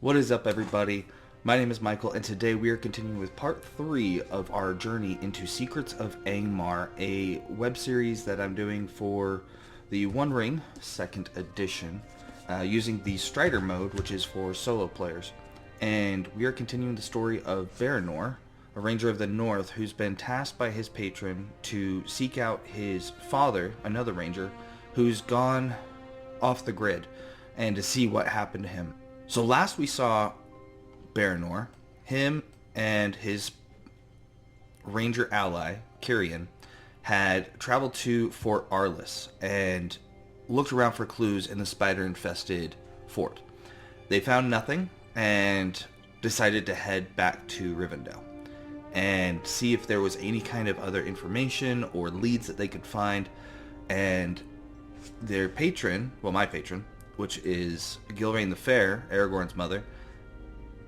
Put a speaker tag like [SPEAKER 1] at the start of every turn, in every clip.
[SPEAKER 1] What is up, everybody? My name is Michael, and today we are continuing with part 3 of our journey into Secrets of Angmar, a web series that I'm doing for the One Ring 2nd edition, using the Strider mode, which is for solo players. And we are continuing the story of Baranor, a ranger of the north who's been tasked by his patron to seek out his father, another ranger, who's gone off the grid, and to see what happened to him. So last we saw Baranor, him and his ranger ally, Kirian, had traveled to Fort Arliss and looked around for clues in the spider-infested fort. They found nothing and decided to head back to Rivendell and see if there was any kind of other information or leads that they could find. And their patron, well, my patron, which is Gilraine the Fair, Aragorn's mother,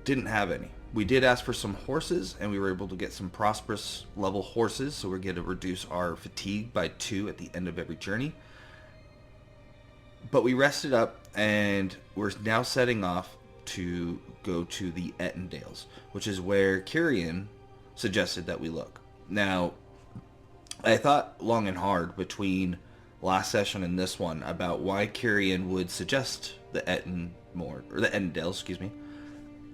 [SPEAKER 1] didn't have any. We did ask for some horses, and we were able to get some prosperous level horses, so we're going to reduce our fatigue by 2 at the end of every journey. But we rested up, and we're now setting off to go to the Ettendales, which is where Kirian suggested that we look. Now, I thought long and hard between last session and this one about why Kirian would suggest the Ettendales,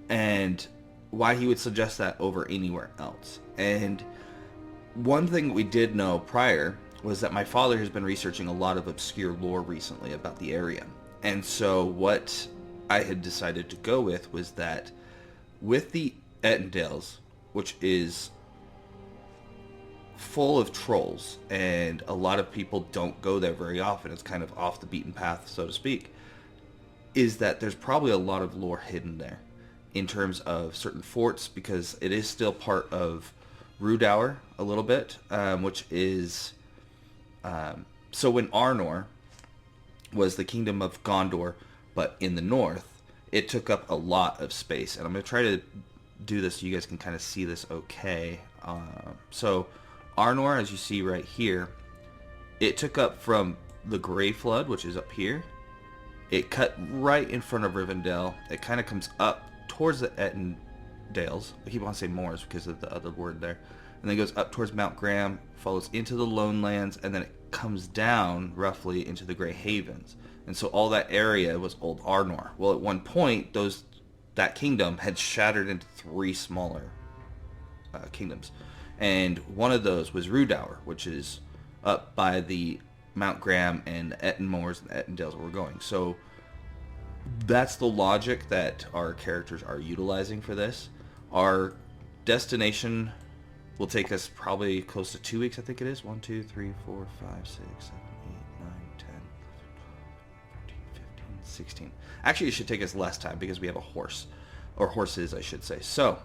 [SPEAKER 1] and why he would suggest that over anywhere else. And one thing we did know prior was that my father has been researching a lot of obscure lore recently about the area. And so what I had decided to go with was that with the Ettendales, which is full of trolls, and a lot of people don't go there very often, it's kind of off the beaten path, so to speak, is that there's probably a lot of lore hidden there in terms of certain forts, because it is still part of Rhudaur a little bit, which is so when Arnor was the kingdom of Gondor, but in the north, it took up a lot of space. And I'm going to try to do this so you guys can kind of see this okay. So Arnor, as you see right here, it took up from the Grey Flood, which is up here. It cut right in front of Rivendell. It kind of comes up towards the Ettendales. I keep on saying Moors because of the other word there. And then goes up towards Mount Graham, follows into the Lone Lands, and then it comes down roughly into the Grey Havens. And so all that area was Old Arnor. Well, at one point, that kingdom had shattered into 3 smaller kingdoms. And one of those was Rhudaur, which is up by the Mount Graham and Ettenmoors and Ettendales where we're going. So that's the logic that our characters are utilizing for this. Our destination will take us probably close to 2 weeks, I think it is. 1, 2, 3, 4, 5, 6, 7, 8, 9, 10, 14, 15, 16. Actually, it should take us less time because we have a horse. Or horses, I should say. So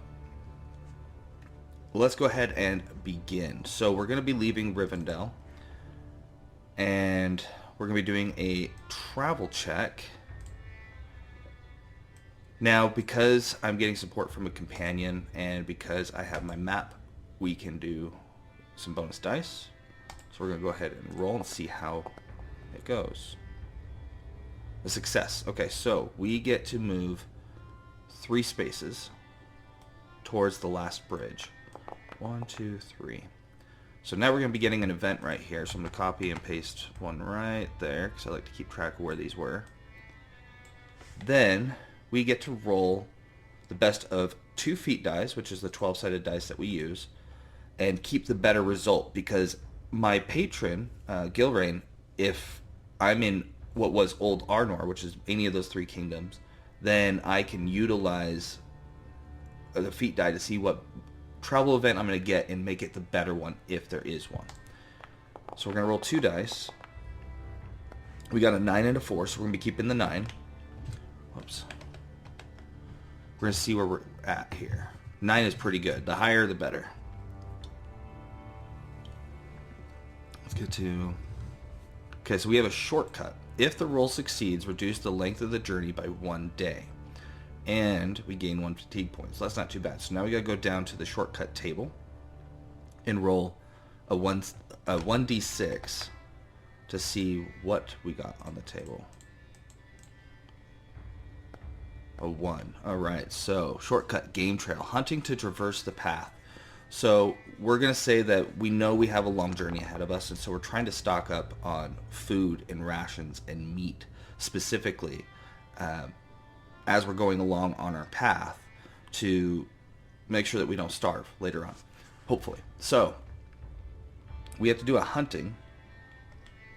[SPEAKER 1] let's go ahead and begin. So we're going to be leaving Rivendell, and we're going to be doing a travel check. Now, because I'm getting support from a companion, and because I have my map, we can do some bonus dice. So we're going to go ahead and roll and see how it goes. A success. Okay, so we get to move 3 spaces towards the last bridge. 1, 2, 3. So now we're going to be getting an event right here. So I'm going to copy and paste one right there, because I like to keep track of where these were. Then we get to roll the best of 2 feat dice, which is the 12-sided dice that we use, and keep the better result, because my patron, Gilraine, if I'm in what was Old Arnor, which is any of those 3 kingdoms, then I can utilize the feat die to see what travel event I'm going to get and make it the better one if there is one. So we're going to roll 2 dice. We got a 9 and a 4, so we're going to be keeping the 9. Whoops. We're going to see where we're at here. 9 is pretty good. The higher, the better. Let's get to... Okay, so we have a shortcut. If the roll succeeds, reduce the length of the journey by 1 day. And we gain 1 fatigue point. So that's not too bad. So now we got to go down to the shortcut table and roll a 1d6 to see what we got on the table. A 1. Alright, so shortcut game trail. Hunting to traverse the path. So we're going to say that we know we have a long journey ahead of us, and so we're trying to stock up on food and rations and meat specifically as we're going along on our path to make sure that we don't starve later on, hopefully. So we have to do a hunting,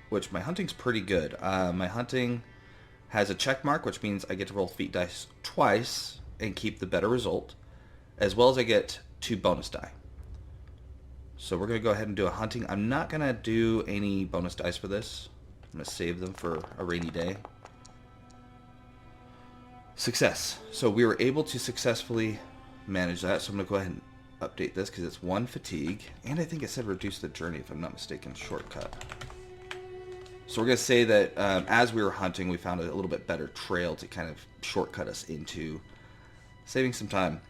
[SPEAKER 1] which my hunting's pretty good. My hunting has a check mark, which means I get to roll feat dice twice and keep the better result, as well as I get 2 bonus die. So we're going to go ahead and do a hunting. I'm not going to do any bonus dice for this. I'm going to save them for a rainy day. Success. So we were able to successfully manage that. So I'm going to go ahead and update this because it's 1 fatigue. And I think it said reduce the journey, if I'm not mistaken, shortcut. So we're going to say that as we were hunting, we found a little bit better trail to kind of shortcut us into saving some time.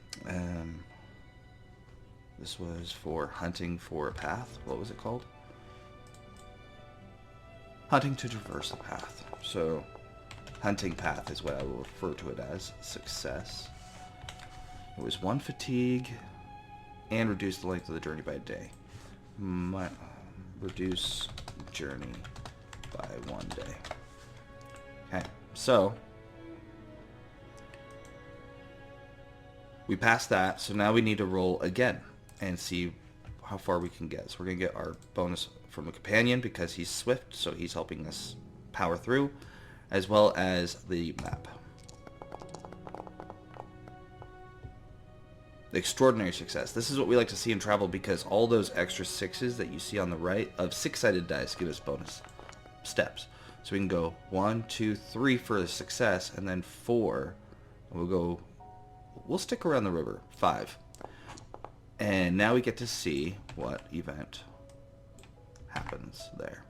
[SPEAKER 1] This was for hunting for a path. What was it called? Hunting to traverse the path. So hunting path is what I will refer to it as. Success. It was 1 fatigue and reduce the length of the journey by a day. Reduce journey by 1 day. Okay, so we passed that, so now we need to roll again and see how far we can get. So we're going to get our bonus from a companion because he's swift, so he's helping us power through, as well as the map. Extraordinary success. This is what we like to see in travel because all those extra 6s that you see on the right of 6-sided dice give us bonus steps. So we can go 1, 2, 3 for the success, and then 4. And we'll stick around the river. 5. And now we get to see what event happens there.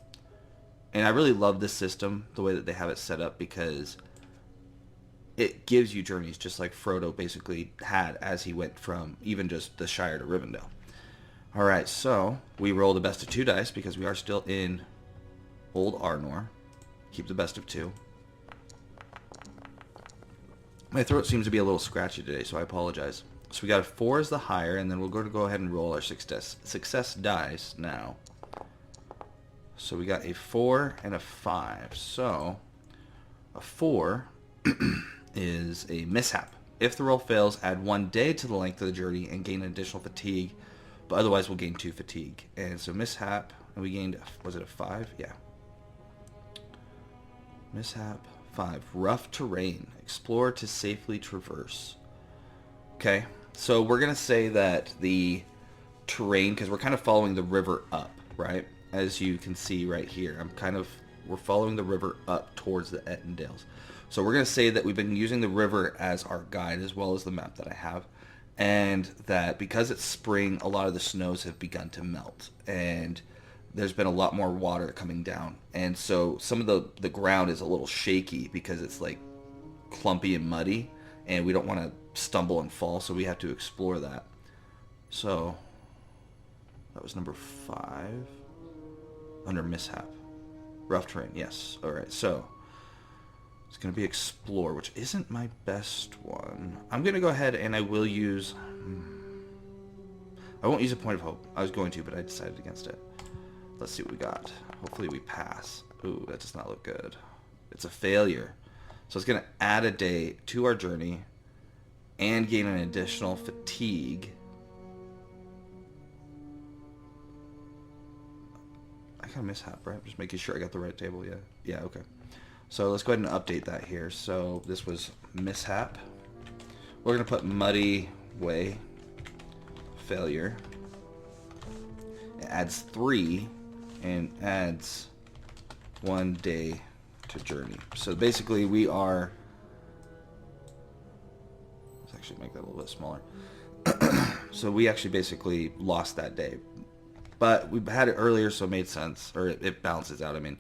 [SPEAKER 1] And I really love this system, the way that they have it set up, because it gives you journeys just like Frodo basically had as he went from even just the Shire to Rivendell. Alright, so we roll the best of 2 dice because we are still in Old Arnor. Keep the best of 2. My throat seems to be a little scratchy today, so I apologize. So we got a 4 as the higher, and then we're going to go ahead and roll our success dice now. So we got a 4 and a 5. So a 4 is a mishap. If the roll fails, add 1 day to the length of the journey and gain an additional fatigue, but otherwise we'll gain 2 fatigue. And so mishap, and we gained, was it a 5? Yeah. Mishap 5. Rough terrain. Explore to safely traverse. Okay, so we're going to say that the terrain, because we're kind of following the river up, right? As you can see right here, we're following the river up towards the Ettendales. So we're going to say that we've been using the river as our guide as well as the map that I have. And that because it's spring, a lot of the snows have begun to melt. And there's been a lot more water coming down. And so some of the ground is a little shaky because it's like clumpy and muddy. And we don't want to stumble and fall, so we have to explore that. So that was number 5. Under mishap. Rough terrain, yes. Alright, so it's going to be explore, which isn't my best one. I'm going to go ahead and I will use... I won't use a point of hope. I was going to, but I decided against it. Let's see what we got. Hopefully we pass. Ooh, that does not look good. It's a failure. So it's going to add a day to our journey and gain an additional fatigue. I got a mishap, right? Just making sure I got the right table. Yeah. Yeah, okay. So let's go ahead and update that here. So this was mishap. We're going to put muddy way. Failure. It adds 3 and adds 1 day to journey. So basically we are... Let's actually make that a little bit smaller. So we actually basically lost that day. But we had it earlier, so it made sense. Or it balances out, I mean.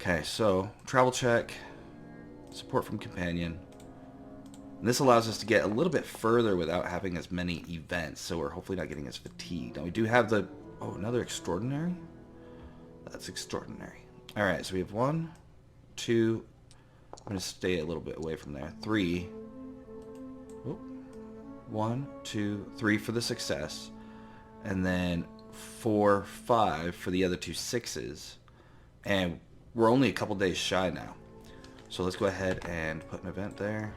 [SPEAKER 1] Okay, so travel check. Support from companion. And this allows us to get a little bit further without having as many events. So we're hopefully not getting as fatigued. Now we do have the... Oh, another extraordinary? That's extraordinary. Alright, so we have 1, 2... I'm going to stay a little bit away from there. 3... 1, 2, 3 for the success, and then 4, 5 for the other 2 6s. And we're only a couple days shy now. So let's go ahead and put an event there.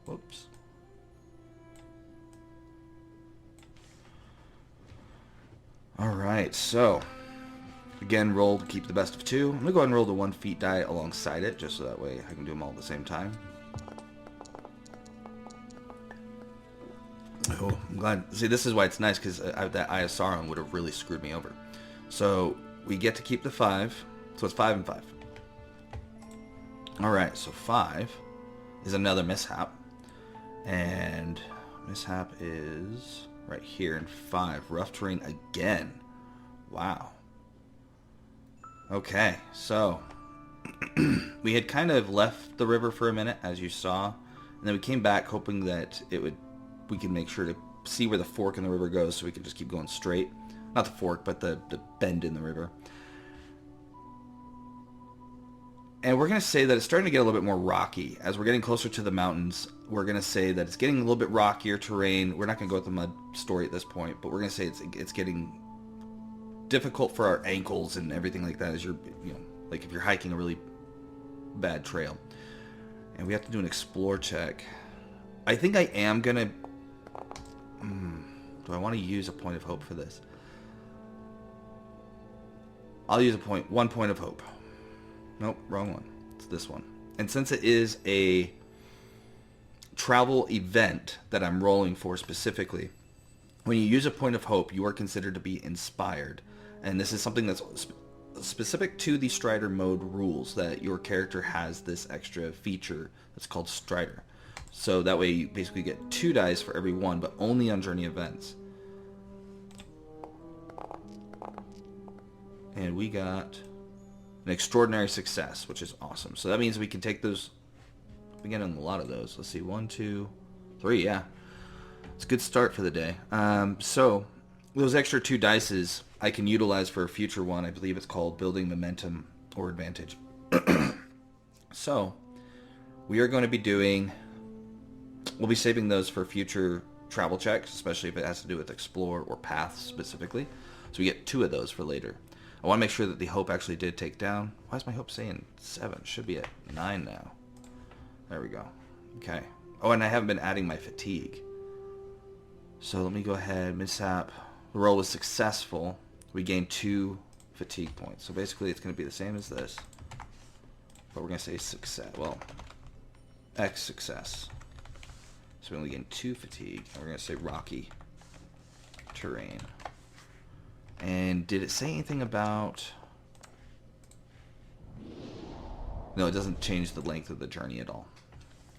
[SPEAKER 1] Whoops. Alright, so again, roll to keep the best of 2. I'm going to go ahead and roll the 1 feat die alongside it, just so that way I can do them all at the same time. Oh, I'm glad. See, this is why it's nice, because that Eye of Sauron would have really screwed me over. So we get to keep the 5, so it's 5 and 5. Alright, so 5 is another mishap. And mishap is right here in 5. Rough terrain again. Wow. Okay, so we had kind of left the river for a minute, as you saw, and then we came back hoping that we could make sure to see where the fork in the river goes, so we could just keep going straight. Not the fork, but the bend in the river. And we're going to say that it's starting to get a little bit more rocky. As we're getting closer to the mountains, we're going to say that it's getting a little bit rockier terrain. We're not going to go with the mud story at this point, but we're going to say it's getting difficult for our ankles and everything like that, as you're, like if you're hiking a really bad trail. And we have to do an explore check. I think I am going to... do I want to use a point of hope for this? I'll use 1 point of hope. Nope, wrong one. It's this one. And since it is a travel event that I'm rolling for specifically, when you use a point of hope, you are considered to be inspired. And this is something that's specific to the Strider mode rules, that your character has this extra feature that's called Strider. So that way you basically get 2 dice for every 1, but only on journey events. And we got an extraordinary success, which is awesome. So that means we can take those. We get on a lot of those. Let's see, 1, 2, 3. Yeah, it's a good start for the day. So those extra 2 dices I can utilize for a future one. I believe it's called building momentum or advantage. So we are going to be doing. We'll be saving those for future travel checks, especially if it has to do with explore or paths specifically. So we get 2 of those for later. I want to make sure that the hope actually did take down. Why is my hope saying 7? Should be at 9 now. There we go. Okay. Oh, and I haven't been adding my fatigue. So let me go ahead. Mishap. The roll was successful. We gained 2 fatigue points. So basically it's going to be the same as this. But we're going to say success. Well, X success. So we only gained 2 fatigue. And we're going to say rocky terrain. And did it say anything about... No, it doesn't change the length of the journey at all.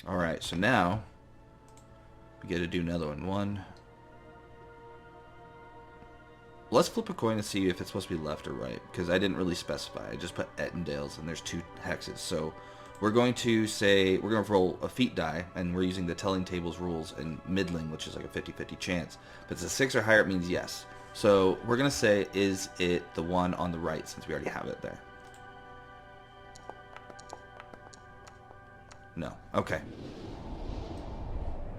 [SPEAKER 1] Alright, so now we get to do another one. Let's flip a coin and see if it's supposed to be left or right, because I didn't really specify. I just put Ettendales, and there's 2 hexes. So we're going to say, we're going to roll a feat die, and we're using the telling tables rules in middling, which is like a 50-50 chance. If it's a 6 or higher, it means yes. So we're going to say, is it the one on the right, since we already have it there? No. Okay.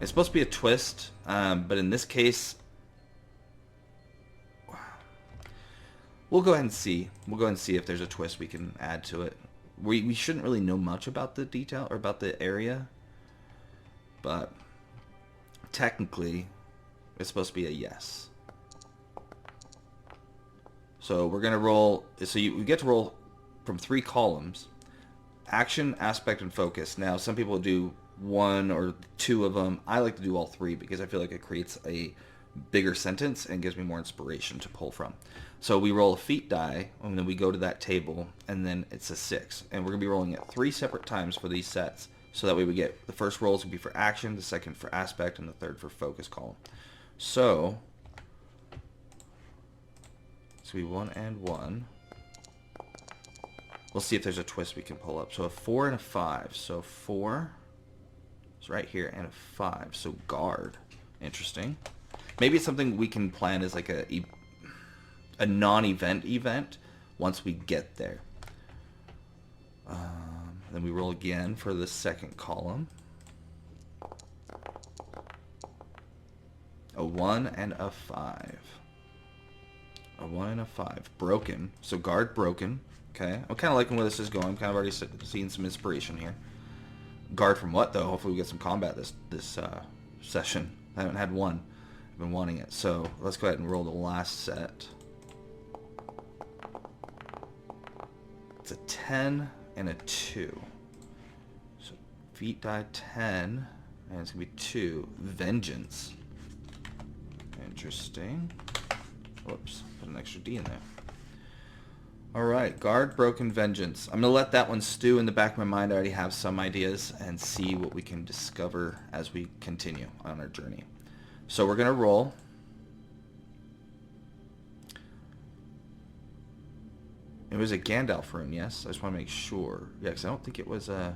[SPEAKER 1] It's supposed to be a twist, but in this case, we'll go ahead and see. We'll go ahead and see if there's a twist we can add to it. We shouldn't really know much about the detail, or about the area, but technically, it's supposed to be a yes. So we're going to roll, so we get to roll from 3 columns. Action, aspect, and focus. Now, some people do 1 or 2 of them. I like to do all 3 because I feel like it creates a bigger sentence and gives me more inspiration to pull from. So we roll a feat die, and then we go to that table, and then it's a 6. And we're going to be rolling it 3 separate times for these sets. So that way we get, the first rolls will be for action, the second for aspect, and the third for focus column. So... So we 1 and 1. We'll see if there's a twist we can pull up. So a 4 and a 5. So 4 is right here, and a 5. So guard. Interesting. Maybe it's something we can plan as like a non-event event once we get there. Then we roll again for the second column. A 1 and a 5. A 1 and a 5. Broken. So guard broken. Okay. I'm kind of liking where this is going. I'm kind of already seeing some inspiration here. Guard from what, though? Hopefully we get some combat this session. I haven't had one. I've been wanting it. So let's go ahead and roll the last set. It's a 10 and a 2. So feat die 10, and it's going to be 2. Vengeance. Interesting. Whoops. Put an extra D in there. Alright, guard, broken, vengeance. I'm going to let that one stew in the back of my mind. I already have some ideas and see what we can discover as we continue on our journey. So we're going to roll. It was a Gandalf rune, yes? I just want to make sure. Yeah, because I don't think it was a...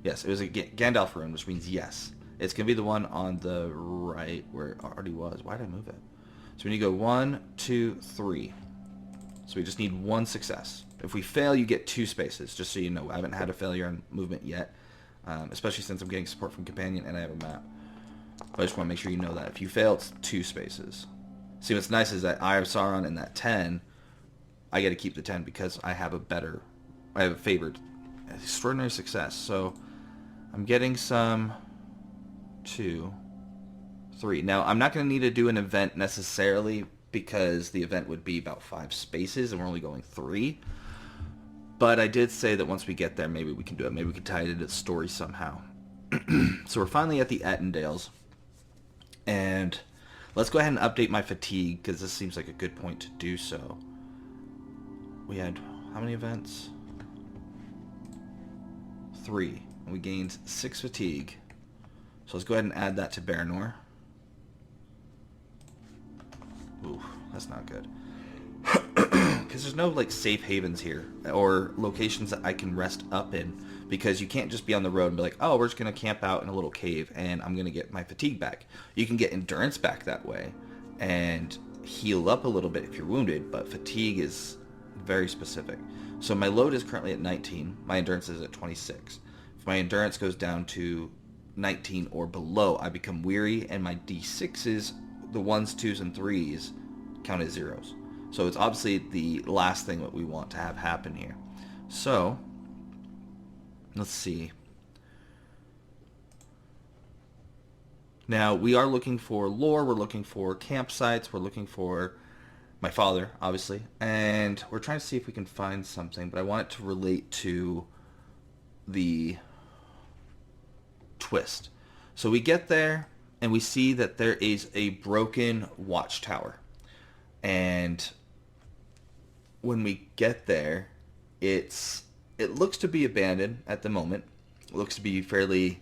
[SPEAKER 1] Yes, it was a Gandalf rune, which means yes. It's going to be the one on the right where it already was. Why did I move it? So we need to go 1, 2, 3. So we just need 1 success. If we fail, you get 2 spaces, just so you know. I haven't had a failure on movement yet, especially since I'm getting support from Companion and I have a map. But I just want to make sure you know that. If you fail, it's 2 spaces. See, what's nice is that Eye of Sauron and that 10, I get to keep the 10 because I have a favored extraordinary success. So I'm getting some 2, 3. Now, I'm not going to need to do an event necessarily because the event would be about 5 spaces and we're only going 3. But I did say that once we get there, maybe we can do it. Maybe we can tie it into the story somehow. So we're finally at the Ettendales. And let's go ahead and update my fatigue because this seems like a good point to do so. We had how many events? 3. And we gained 6 fatigue. So let's go ahead and add that to Baranor. Ooh, that's not good. Because there's no like safe havens here or locations that I can rest up in, because you can't just be on the road and be like, oh, we're just going to camp out in a little cave and I'm going to get my fatigue back. You can get endurance back that way and heal up a little bit if you're wounded, but fatigue is very specific. So my load is currently at 19. My endurance is at 26. If my endurance goes down to 19 or below, I become weary, and my D6s, the 1s, 2s, and 3s, count as 0s. So it's obviously the last thing that we want to have happen here. So, let's see. Now, we are looking for lore, we're looking for campsites, we're looking for my father, obviously, and we're trying to see if we can find something, but I want it to relate to the twist. So we get there, and we see that there is a broken watchtower. And when we get there, it looks to be abandoned at the moment. It looks to be fairly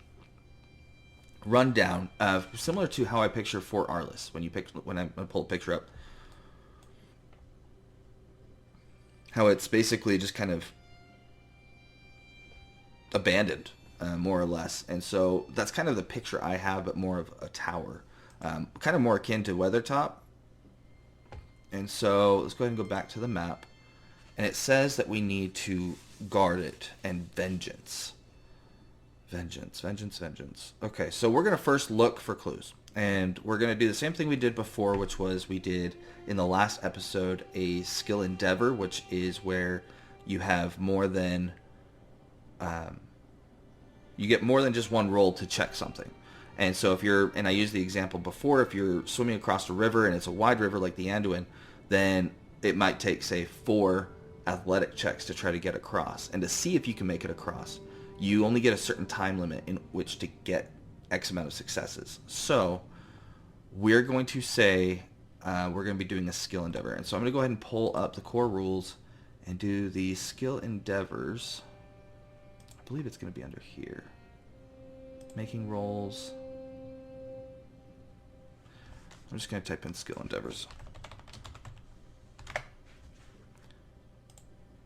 [SPEAKER 1] run down, similar to how I picture Fort Arliss when I pull a picture up. How it's basically just kind of abandoned, more or less. And so that's kind of the picture I have, but more of a tower. Kind of more akin to Weathertop. And so let's go ahead and go back to the map. And it says that we need to guard it and vengeance. Vengeance, vengeance, vengeance. Okay, so we're going to first look for clues. And we're going to do the same thing we did before, which was we did in the last episode a skill endeavor, which is where you have more than... you get more than just one roll to check something. And so if you're, and I used the example before, if you're swimming across a river and it's a wide river like the Anduin, then it might take, say, 4 athletic checks to try to get across. And to see if you can make it across, you only get a certain time limit in which to get X amount of successes. So we're going to say we're going to be doing a skill endeavor. And so I'm going to go ahead and pull up the core rules and do the skill endeavors. I believe it's going to be under here. Making rolls. I'm just going to type in skill endeavors.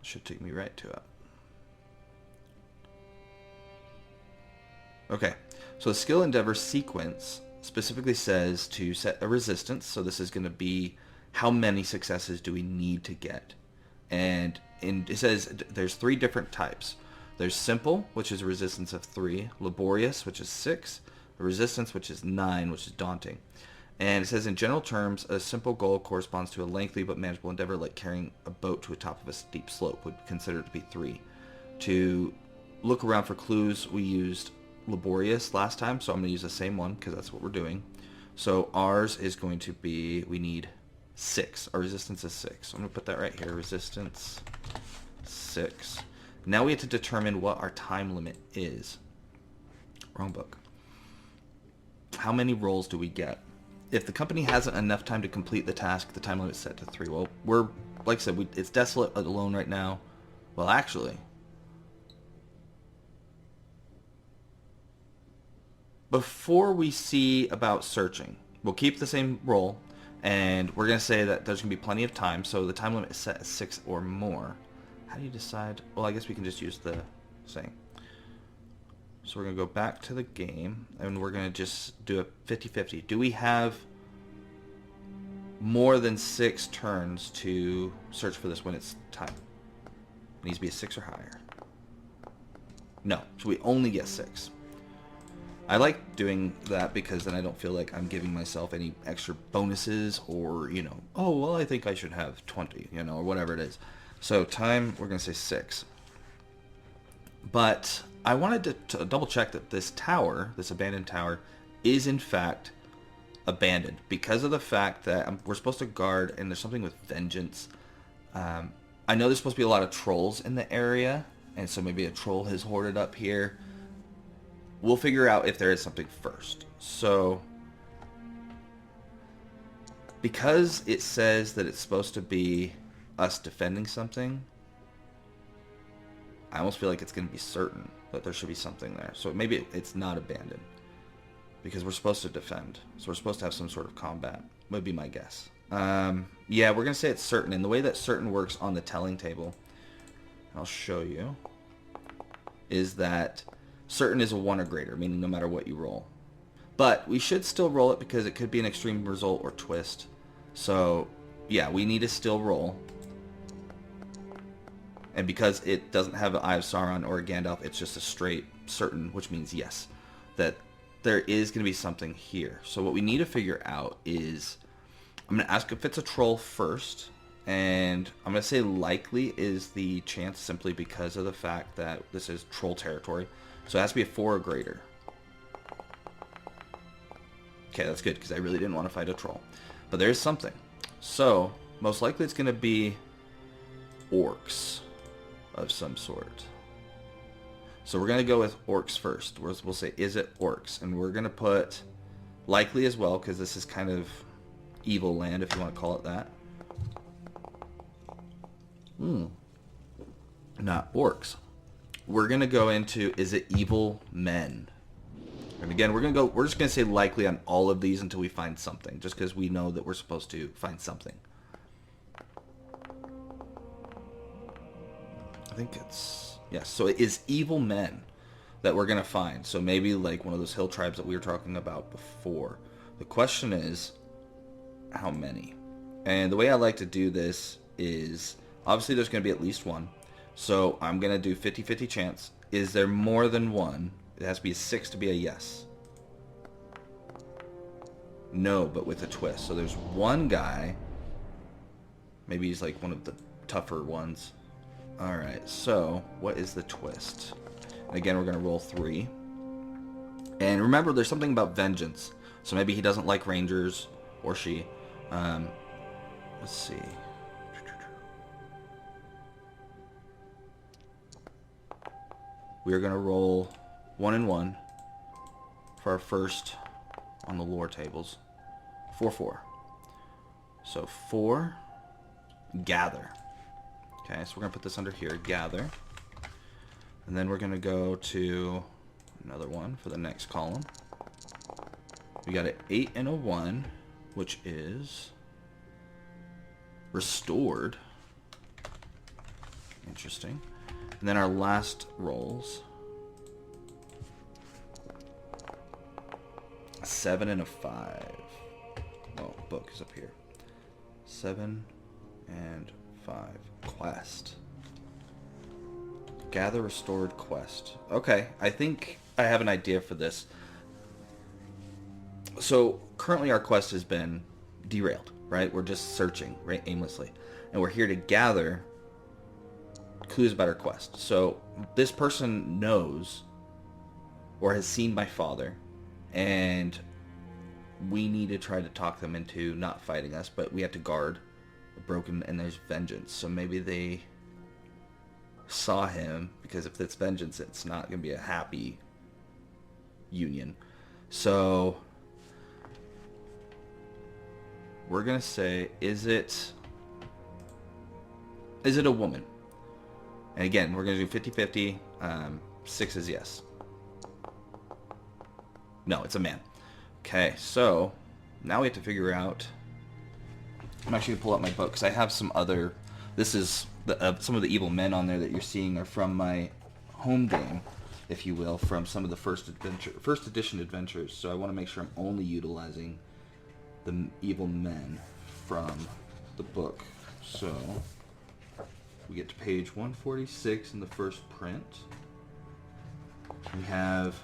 [SPEAKER 1] Should take me right to it. Okay, so the skill endeavor sequence specifically says to set a resistance. So this is going to be how many successes do we need to get. And it says there's 3 different types. There's simple, which is a resistance of 3. Laborious, which is 6. a resistance, which is 9, which is daunting. And it says, in general terms, a simple goal corresponds to a lengthy but manageable endeavor, like carrying a boat to the top of a steep slope, would consider it to be 3. To look around for clues, we used laborious last time, so I'm going to use the same one because that's what we're doing. So ours is going to be, we need 6. Our resistance is 6. So I'm going to put that right here, resistance 6. Now we have to determine what our time limit is. Wrong book. How many rolls do we get? If the company hasn't enough time to complete the task, the time limit is set to 3. Well, we're, like I said, it's desolate alone right now. Well, actually, before we see about searching, we'll keep the same roll, and we're going to say that there's going to be plenty of time, so the time limit is set at 6 or more. How do you decide? Well, I guess we can just use the saying. So we're going to go back to the game, and we're going to just do a 50-50. Do we have more than 6 turns to search for this when it's time? It needs to be a 6 or higher. No, so we only get 6. I like doing that because then I don't feel like I'm giving myself any extra bonuses or, you know, oh, well, I think I should have 20, you know, or whatever it is. So time, we're going to say 6. But I wanted to double check that this tower, this abandoned tower, is in fact abandoned because of the fact that we're supposed to guard, and there's something with vengeance. I know there's supposed to be a lot of trolls in the area, and so maybe a troll has hoarded up here. We'll figure out if there is something first. So, because it says that it's supposed to be us defending something, I almost feel like it's going to be certain that there should be something there. So maybe it's not abandoned because we're supposed to defend. So we're supposed to have some sort of combat, would be my guess. Yeah, we're going to say it's certain. And the way that certain works on the telling table, I'll show you, is that certain is a 1 or greater, meaning no matter what you roll. But we should still roll it because it could be an extreme result or twist. So, yeah, we need to still roll. And because it doesn't have an Eye of Sauron or a Gandalf, it's just a straight certain, which means yes, that there is going to be something here. So what we need to figure out is, I'm going to ask if it's a troll first, and I'm going to say likely is the chance simply because of the fact that this is troll territory. So it has to be a 4 or greater. Okay, that's good because I really didn't want to fight a troll. But there's something. So most likely it's going to be orcs of some sort. So we're going to go with orcs first. We'll say, is it orcs? And we're going to put likely as well because this is kind of evil land, if you want to call it that. Not orcs. We're going to go into, is it evil men? And again, we're just going to say likely on all of these until we find something, just because we know that we're supposed to find something. I think it's, yes, so it is evil men that we're going to find. So maybe like one of those hill tribes that we were talking about before. The question is, how many? And the way I like to do this is, obviously there's going to be at least one. So I'm going to do 50-50 chance. Is there more than one? It has to be a 6 to be a yes. No, but with a twist. So there's one guy. Maybe he's like one of the tougher ones. Alright, so what is the twist? And again, we're going to roll 3. And remember, there's something about vengeance. So maybe he doesn't like rangers, or she. Let's see. We are going to roll 1 and 1 for our first on the lore tables. 4-4. So 4, gather. Okay, so we're going to put this under here, gather. And then we're going to go to another one for the next column. We got an 8 and a 1, which is restored. Interesting. And then our last rolls. A 7 and a 5. Oh, book is up here. 7 and 5. Quest. Gather restored quest. Okay, I think I have an idea for this. So currently our quest has been derailed, right? We're just searching, right, aimlessly. And we're here to gather clues about our quest. So this person knows or has seen my father, and we need to try to talk them into not fighting us, but we have to guard the broken, and there's vengeance. So maybe they saw him, because if it's vengeance, it's not going to be a happy union. So we're going to say, is it a woman? And again, we're going to do 50-50. 6 is yes. No, it's a man. Okay, so now we have to figure out... I'm actually going to pull up my book, because I have some other... This is some of the evil men on there that you're seeing are from my home game, if you will, from some of the first edition adventures. So I want to make sure I'm only utilizing the evil men from the book. So we get to page 146 in the first print. We have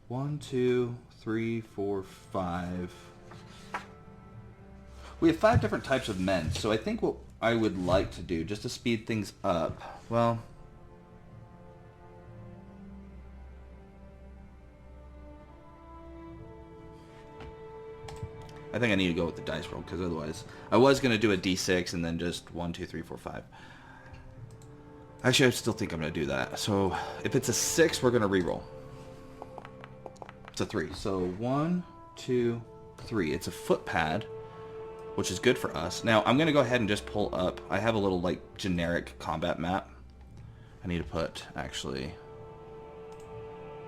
[SPEAKER 1] 1, 2, 3, 4, 5. We have 5 different types of men. So I think what I would like to do, just to speed things up, well, I think I need to go with the dice roll, because otherwise I was going to do a d6 and then just 1, 2, 3, 4, 5. Actually, I still think I'm going to do that. So if it's a 6, we're going to reroll. It's a 3. So 1, 2, 3. It's a footpad, which is good for us. Now I'm going to go ahead and just pull up. I have a little like generic combat map. I need to put actually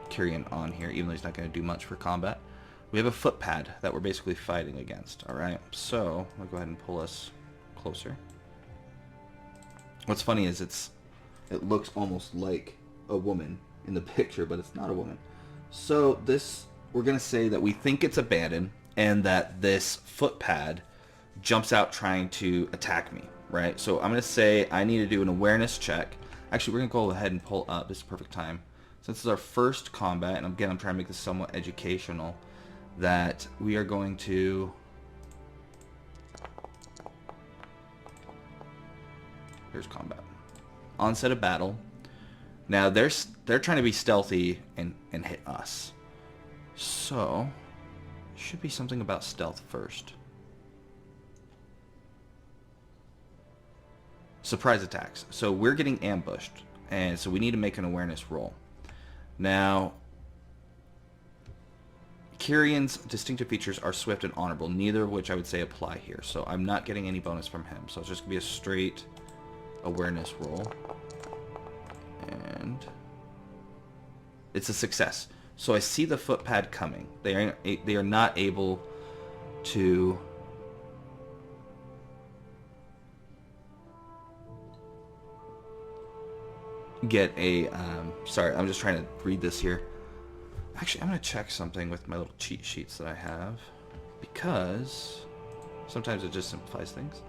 [SPEAKER 1] Kyrian on here, even though he's not going to do much for combat. We have a footpad that we're basically fighting against. All right, so I'll go ahead and pull us closer. What's funny is it looks almost like a woman in the picture, but it's not a woman. So this, we're going to say that we think it's abandoned, and that this footpad jumps out trying to attack me, right? So I'm going to say I need to do an awareness check. Actually, we're going to go ahead and pull up. This is the perfect time. Since it's our first combat, and again, I'm trying to make this somewhat educational, that we are going to... Here's combat. Onset of battle. Now, they're trying to be stealthy and hit us. So, should be something about stealth first. Surprise attacks. So we're getting ambushed, and so we need to make an awareness roll. Now, Kyrian's distinctive features are swift and honorable, neither of which I would say apply here. So I'm not getting any bonus from him. So it's just going to be a straight awareness roll. And it's a success. So I see the footpad coming. They are not able to... get a... sorry, I'm just trying to read this here. Actually, I'm going to check something with my little cheat sheets that I have, because sometimes it just simplifies things.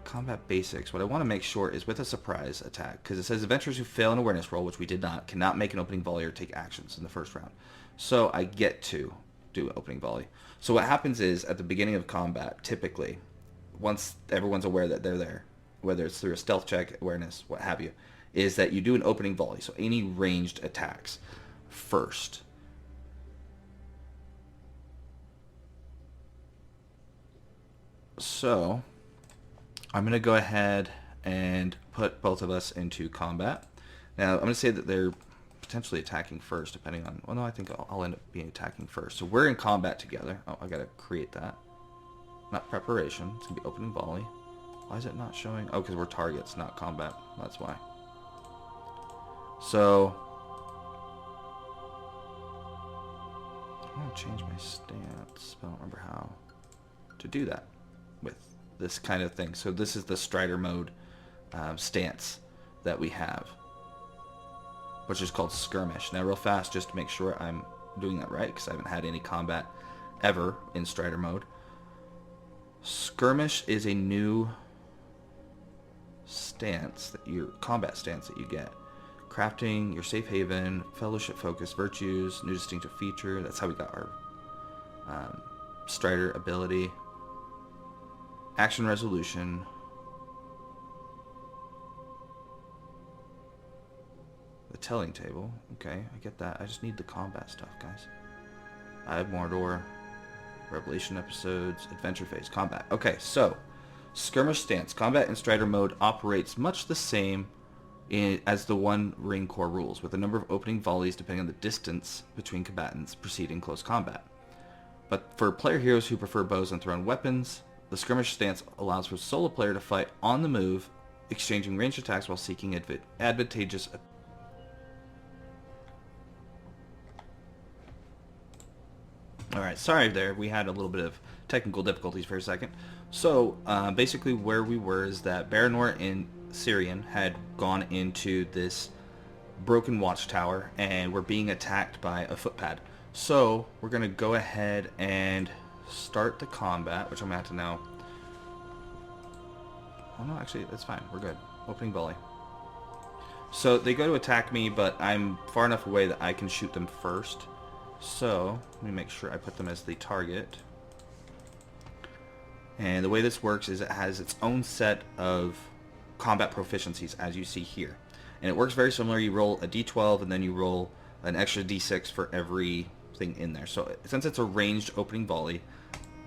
[SPEAKER 1] Combat basics. What I want to make sure is with a surprise attack, because it says adventurers who fail an awareness roll, which we did not, cannot make an opening volley or take actions in the first round. So I get to do an opening volley. So what happens is, at the beginning of combat, typically, once everyone's aware that they're there, whether it's through a stealth check, awareness, what have you, is that you do an opening volley. So any ranged attacks first. So I'm going to go ahead and put both of us into combat. Now I'm going to say that they're potentially attacking first, depending on... Well, no, I think I'll end up being attacking first. So we're in combat together. Oh, I got to create that. Not preparation. It's going to be opening volley. Why is it not showing? Oh, because we're targets, not combat. That's why. So I want to change my stance, but I don't remember how to do that with this kind of thing. So this is the Strider mode stance that we have, which is called Skirmish. Now real fast, just to make sure I'm doing that right, because I haven't had any combat ever in Strider mode. Skirmish is a new stance, combat stance that you get. crafting, your safe haven, fellowship focus, virtues, new distinctive feature. That's how we got our Strider ability. Action resolution. The telling table. Okay, I get that. I just need the combat stuff, guys. I have Mordor. Revelation episodes. Adventure phase. Combat. Okay, so skirmish stance. Combat in Strider mode operates much the same as the One Ring core rules, with a number of opening volleys depending on the distance between combatants preceding close combat. But for player heroes who prefer bows and thrown weapons, the skirmish stance allows for a solo player to fight on the move, exchanging ranged attacks while seeking advantageous. Alright, sorry there, we had a little bit of technical difficulties for a second. So, basically where we were is that Baranor and Syrian had gone into this broken watchtower and were being attacked by a footpad. So, we're going to go ahead and start the combat, which I'm going to have to now... Oh no, actually, that's fine. We're good. Opening volley. So, they go to attack me, but I'm far enough away that I can shoot them first. So, let me make sure I put them as the target. And the way this works is it has its own set of combat proficiencies, as you see here. And it works very similar. You roll a d12 and then you roll an extra d6 for everything in there. So since it's a ranged opening volley,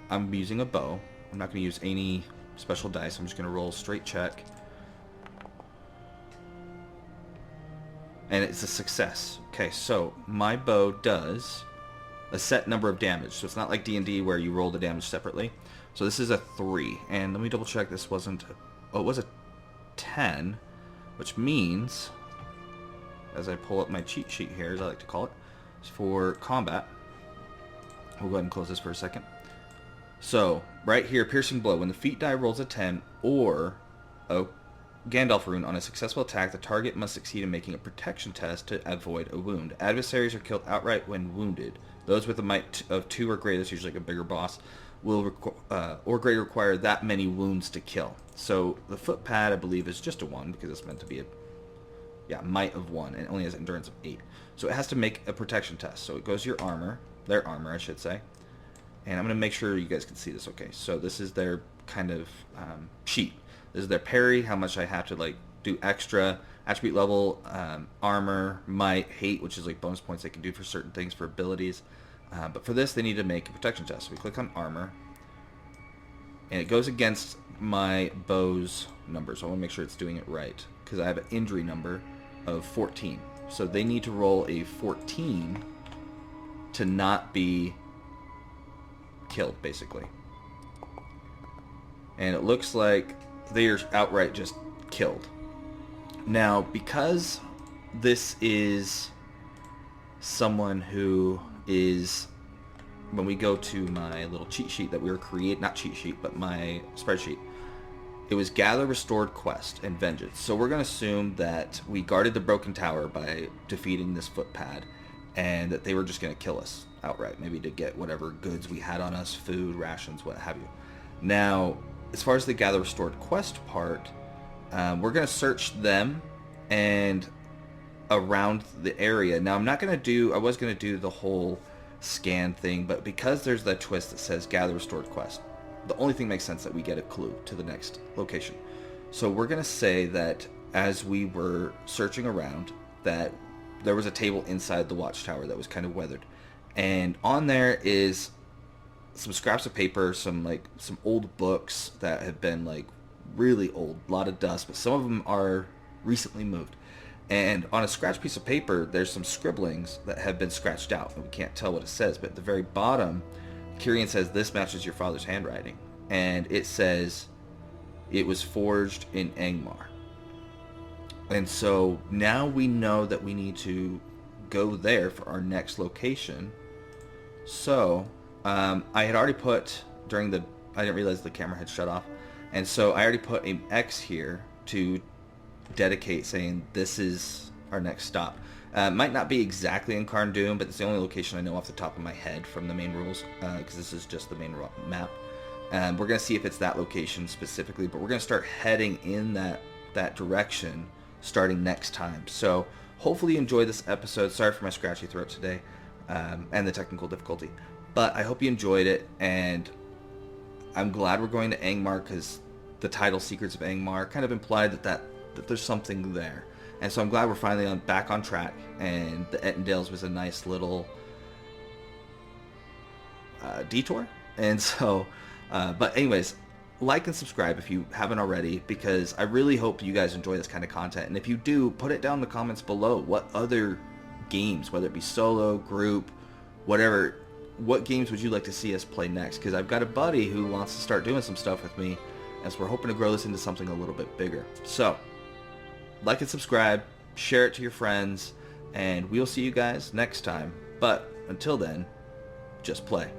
[SPEAKER 1] I'm using a bow. I'm not going to use any special dice. I'm just going to roll a straight check. And it's a success. Okay, so my bow does a set number of damage. So it's not like D&D where you roll the damage separately. So this is a 3. And let me double check this wasn't... Oh, it was a 10. Which means, as I pull up my cheat sheet here, as I like to call it, for combat. We'll go ahead and close this for a second. So, right here, piercing blow. When the feat die rolls a 10 or a Gandalf rune on a successful attack, the target must succeed in making a protection test to avoid a wound. Adversaries are killed outright when wounded. Those with a might of 2 or greater, that's usually like a bigger boss, will or greater require that many wounds to kill. So the footpad, I believe, is just a 1 because it's meant to be a might of 1 and it only has endurance of 8. So it has to make a protection test. So it goes to your armor, their armor, I should say. And I'm going to make sure you guys can see this okay. So this is their kind of sheet. This is their parry, how much I have to like do extra, attribute level, armor, might, hate, which is like bonus points they can do for certain things for abilities. But for this, they need to make a protection test. So we click on armor, and it goes against my bow's number. So I want to make sure it's doing it right, because I have an injury number of 14. So they need to roll a 14 to not be killed, basically. And it looks like they are outright just killed. Now, because this is someone who is, when we go to my little cheat sheet that we were creating, not cheat sheet, but my spreadsheet, it was gather, restored, quest, and vengeance. So we're going to assume that we guarded the broken tower by defeating this footpad, and that they were just going to kill us outright, maybe to get whatever goods we had on us, food, rations, what have you. Now, as far as the gather, restored, quest part, we're going to search them and around the area. Now, I was going to do the whole scan thing, but because there's that twist that says gather, restored, quest, the only thing makes sense that we get a clue to the next location. So we're going to say that as we were searching around, that there was a table inside the watchtower that was kind of weathered. And on there is some scraps of paper, some old books that have been like really old, a lot of dust, but some of them are recently moved. And on a scratched piece of paper, there's some scribblings that have been scratched out, and we can't tell what it says, but at the very bottom, Kyrian says, "This matches your father's handwriting." And it says, "It was forged in Angmar." And so now we know that we need to go there for our next location. So, I had already put, I didn't realize the camera had shut off, and so I already put an X here to dedicate, saying this is our next stop. Might not be exactly in Carn Dûm, but it's the only location I know off the top of my head from the main rules, because this is just the main map. We're going to see if it's that location specifically, but we're going to start heading in that direction starting next time. So hopefully you enjoyed this episode. Sorry for my scratchy throat today, and the technical difficulty. But I hope you enjoyed it, and I'm glad we're going to Angmar, because the title Secrets of Angmar kind of implied that there's something there. And so I'm glad we're finally back on track, and the Ettenmoors was a nice little detour. And so, but anyways, like and subscribe if you haven't already, because I really hope you guys enjoy this kind of content. And if you do, put it down in the comments below. What other games, whether it be solo, group, whatever, what games would you like to see us play next? Because I've got a buddy who wants to start doing some stuff with me, as we're hoping to grow this into something a little bit bigger. So, like and subscribe, share it to your friends, and we'll see you guys next time. But until then, just play.